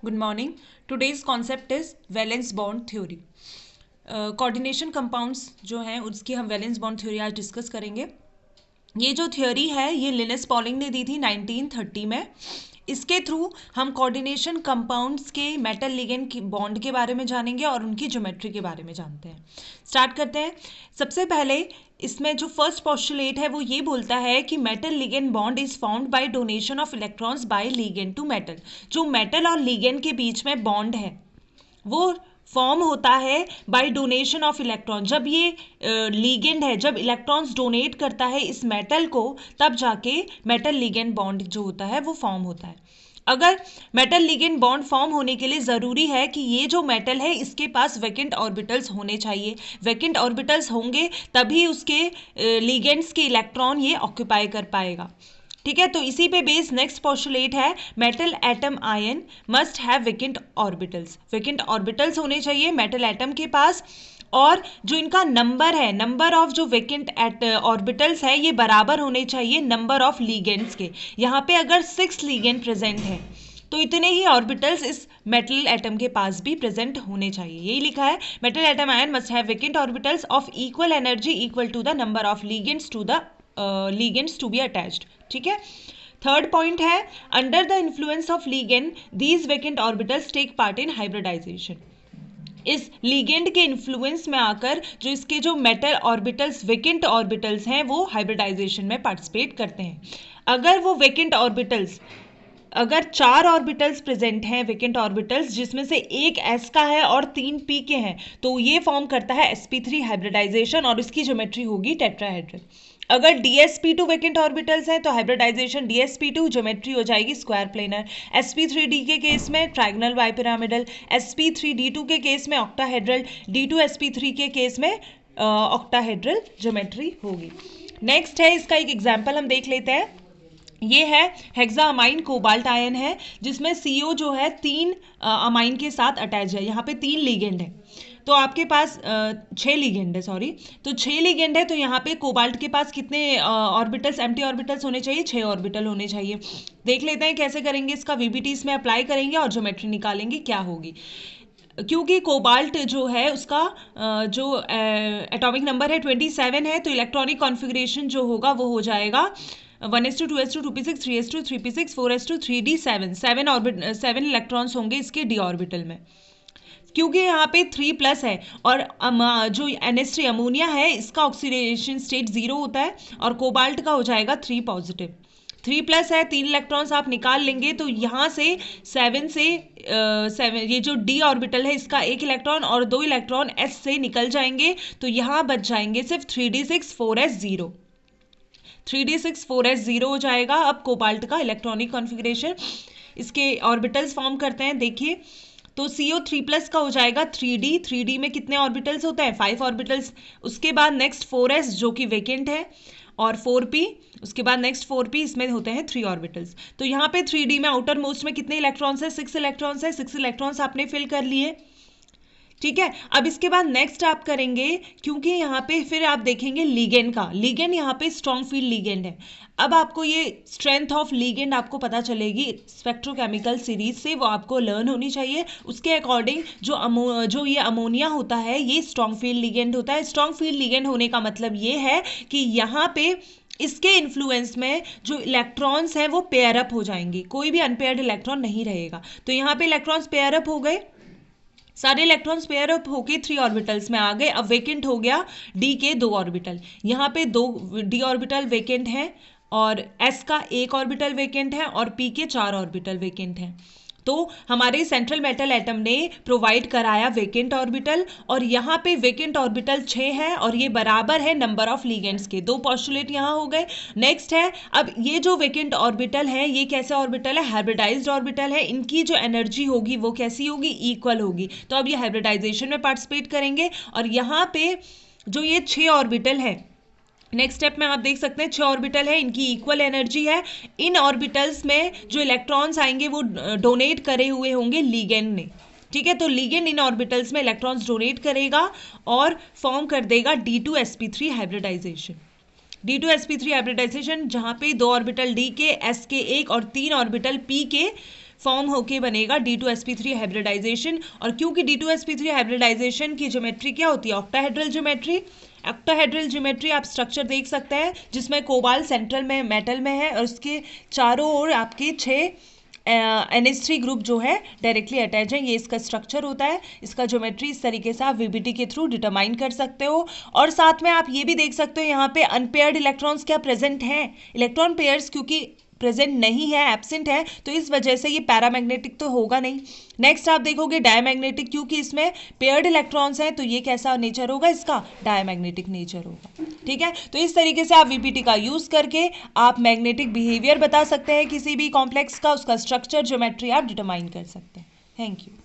Good morning. Today's concept is valence bond theory. Coordination compounds जो हैं उसकी हम वैलेंस बॉन्ड थ्योरी आज डिस्कस करेंगे. ये जो थ्योरी है ये लिनस पॉलिंग ने दी थी 1930 में. इसके थ्रू हम कोऑर्डिनेशन कंपाउंड्स के मेटल लिगेंड की बॉन्ड के बारे में जानेंगे और उनकी ज्योमेट्री के बारे में जानते हैं. स्टार्ट करते हैं. सबसे पहले इसमें जो फर्स्ट पोस्टुलेट है वो ये बोलता है कि metal ligand bond is found by donation of electrons by ligand to metal. जो मेटल और लिगेंड के बीच में बॉन्ड है वो फॉर्म होता है बाय डोनेशन ऑफ इलेक्ट्रॉन. जब ये लिगेंड है, जब इलेक्ट्रॉन्स डोनेट करता है इस मेटल को, तब जाके मेटल लिगेंड बॉन्ड जो होता है वो फॉर्म होता है. अगर मेटल लिगेंड बॉन्ड फॉर्म होने के लिए ज़रूरी है कि ये जो मेटल है इसके पास वैकेंट ऑर्बिटल्स होने चाहिए. वैकेंट ऑर्बिटल्स होंगे तभी उसके लिगेंड्स के इलेक्ट्रॉन ये ऑक्यूपाई कर पाएगा. ठीक है, तो इसी पे बेस नेक्स्ट पोस्टुलेट है metal atom ion must have vacant orbitals. Vacant orbitals होने चाहिए मेटल एटम के पास, और जो इनका नंबर है, नंबर ऑफ जो वैकेंट ऑर्बिटल्स है ये बराबर होने चाहिए नंबर ऑफ लिगेंड्स के. यहाँ पे अगर 6 लिगेंड प्रेजेंट है तो इतने ही ऑर्बिटल्स इस मेटल एटम के पास भी प्रेजेंट होने चाहिए. यही लिखा है metal atom ion must have vacant orbitals of equal energy equal to the number of ligands to the ligands to be attached. ठीक है. थर्ड पॉइंट है under the influence of ligand these vacant orbitals take part in hybridisation. इस ligand के influence में आकर जो इसके जो मेटल ऑर्बिटल्स वैकेंट ऑर्बिटल्स हैं वो हाइब्रिडाइजेशन में पार्टिसिपेट करते हैं. अगर वो वैकेंट ऑर्बिटल्स, अगर 4 ऑर्बिटल्स प्रेजेंट हैं वैकेंट ऑर्बिटल्स जिसमें से एक s का है और 3 p के हैं, तो ये फॉर्म करता है sp3 हाइब्रिडाइजेशन और इसकी ज्योमेट्री होगी टेट्राहेड्रल. अगर dsp2 वैकेंट ऑर्बिटल्स हैं तो हाइब्रिडाइजेशन dsp2 ज्योमेट्री हो जाएगी स्क्वायर प्लेनर. sp3d के केस में ट्राइगोनल बाइपिरामिडल, sp3d2 के केस में ऑक्टाहेड्रल, d2sp3 के केस में ऑक्टाहेड्रल ज्योमेट्री होगी. नेक्स्ट है इसका एक एग्जाम्पल हम देख लेते हैं. ये है हेक्सामाइन कोबाल्ट आयन है जिसमें CO जो है 3 अमाइन के साथ अटैच है. यहाँ पे 3 लिगेंड है तो आपके पास 6 लिगेंड है, सॉरी, तो 6 लिगेंड है तो यहाँ पे कोबाल्ट के पास कितने ऑर्बिटल्स, एम्प्टी ऑर्बिटल्स होने चाहिए? 6 ऑर्बिटल होने चाहिए. देख लेते हैं कैसे करेंगे इसका. VBT इसमें अप्लाई करेंगे और ज्योमेट्री निकालेंगे क्या होगी. क्योंकि कोबाल्ट जो है उसका जो एटॉमिक नंबर है 27 है, तो इलेक्ट्रॉनिक कॉन्फ़िगरेशन जो होगा वो हो जाएगा 1s2 2s2 2p6 3s2 3p6 4s2 3d 7 electrons होंगे इसके d ऑर्बिटल में. क्योंकि यहाँ पे 3+ है और जो NH3 अमोनिया है इसका ऑक्सीडेशन स्टेट 0 होता है और कोबाल्ट का हो जाएगा 3 पॉजिटिव. 3+ है, 3 इलेक्ट्रॉन्स आप निकाल लेंगे तो यहाँ से 7 से 7 ये जो d ऑर्बिटल है इसका 1 इलेक्ट्रॉन और 2 इलेक्ट्रॉन s से निकल जाएंगे, तो यहाँ बच जाएंगे सिर्फ 3d6 4s0. 3d6 4s0 हो जाएगा. अब कोबाल्ट का इलेक्ट्रॉनिक कॉन्फ़िगरेशन इसके ऑर्बिटल्स फॉर्म करते हैं. देखिए तो CO3+ का हो जाएगा 3d. 3d में कितने ऑर्बिटल्स होते हैं? 5 ऑर्बिटल्स. उसके बाद नेक्स्ट 4s जो कि वैकेंट है और 4p, उसके बाद नेक्स्ट 4p, इसमें होते हैं 3 ऑर्बिटल्स. तो यहाँ पे 3d में आउटर मोस्ट में कितने इलेक्ट्रॉन्स है? 6 इलेक्ट्रॉन्स है. 6 इलेक्ट्रॉन्स आपने फिल कर लिए. ठीक है. अब इसके बाद नेक्स्ट आप करेंगे, क्योंकि यहाँ पे फिर आप देखेंगे लिगेंड का. लिगेंड यहाँ पे स्ट्रॉन्ग फील्ड लिगेंड है. अब आपको ये स्ट्रेंथ ऑफ लिगेंड आपको पता चलेगी स्पेक्ट्रोकेमिकल सीरीज से, वो आपको लर्न होनी चाहिए. उसके अकॉर्डिंग जो ये अमोनिया होता है ये स्ट्रॉन्ग फील्ड लिगेंड होता है. स्ट्रॉन्ग फील्ड लिगेंड होने का मतलब ये है कि यहाँ पे इसके इन्फ्लुएंस में जो इलेक्ट्रॉन्स हैं वो पेयर अप हो जाएंगे, कोई भी अनपेयर्ड इलेक्ट्रॉन नहीं रहेगा. तो यहाँ पे इलेक्ट्रॉन्स पेयर अप हो गए, सारे इलेक्ट्रॉन्स पेयर अप होके 3 ऑर्बिटल्स में आ गए. अब वेकेंट हो गया d के 2 ऑर्बिटल. यहाँ पे 2 d ऑर्बिटल वेकेंट हैं और s का 1 ऑर्बिटल वेकेंट है और p के 4 ऑर्बिटल वेकेंट हैं. तो हमारे सेंट्रल मेटल एटम ने प्रोवाइड कराया वेकेंट ऑर्बिटल और यहाँ पे वेकेंट ऑर्बिटल 6 है और ये बराबर है नंबर ऑफ लिगेंड्स के. 2 पोस्टुलेट यहाँ हो गए. नेक्स्ट है अब ये जो वेकेंट ऑर्बिटल है ये कैसे ऑर्बिटल है? हाइब्रिडाइज्ड ऑर्बिटल है. इनकी जो एनर्जी होगी वो कैसी होगी? इक्वल होगी. तो अब ये हाइब्रिडाइजेशन में पार्टिसिपेट करेंगे और यहाँ पे जो ये 6 ऑर्बिटल है, नेक्स्ट स्टेप में आप देख सकते हैं 6 ऑर्बिटल है, इनकी इक्वल एनर्जी है. इन ऑर्बिटल्स में जो इलेक्ट्रॉन्स आएंगे वो डोनेट करे हुए होंगे लिगेंड ने. ठीक है, तो लिगेंड इन ऑर्बिटल्स में इलेक्ट्रॉन्स डोनेट करेगा और फॉर्म कर देगा d2sp3 हाइब्रिडाइजेशन. d2sp3 हाइब्रिडाइजेशन जहाँ पे 2 ऑर्बिटल d के, s के 1 और 3 ऑर्बिटल p के फॉर्म होके बनेगा D2sp3 हाइब्रिडाइजेशन। और क्योंकि D2sp3 हाइब्रिडाइजेशन की ज्योमेट्री क्या होती है, ऑक्टाहेड्रल ज्योमेट्री। ऑक्टाहेड्रल ज्योमेट्री आप स्ट्रक्चर देख सकते हैं जिसमें कोबाल्ट सेंट्रल में मेटल में है और उसके चारों ओर आपके 6 NH3 ग्रुप जो है डायरेक्टली अटैच है। ये इसका स्ट्रक्चर होता है। इसका ज्योमेट्री इस तरीके से आप VBT के थ्रू डिटरमाइन कर सकते हो। और साथ में आप ये भी देख सकते हो यहाँ पे अनपेयर्ड इलेक्ट्रॉन्स क्या प्रेजेंट हैं। इलेक्ट्रॉन पेयर्स क्योंकि प्रेजेंट नहीं है, एब्सेंट है, तो इस वजह से ये पैरामैग्नेटिक तो होगा नहीं। नेक्स्ट आप देखोगे डायमैग्नेटिक, क्योंकि इसमें पेयर्ड इलेक्ट्रॉन्स हैं तो ये कैसा नेचर होगा, इसका डायमैग्नेटिक नेचर होगा। ठीक है, तो इस तरीके से आप VBT का यूज करके आप मैग्नेटिक बिहेवियर बता सकते हैं किसी भी कॉम्प्लेक्स का, उसका स्ट्रक्चर ज्योमेट्री आप डिटरमाइन कर सकते हैं। Thank you.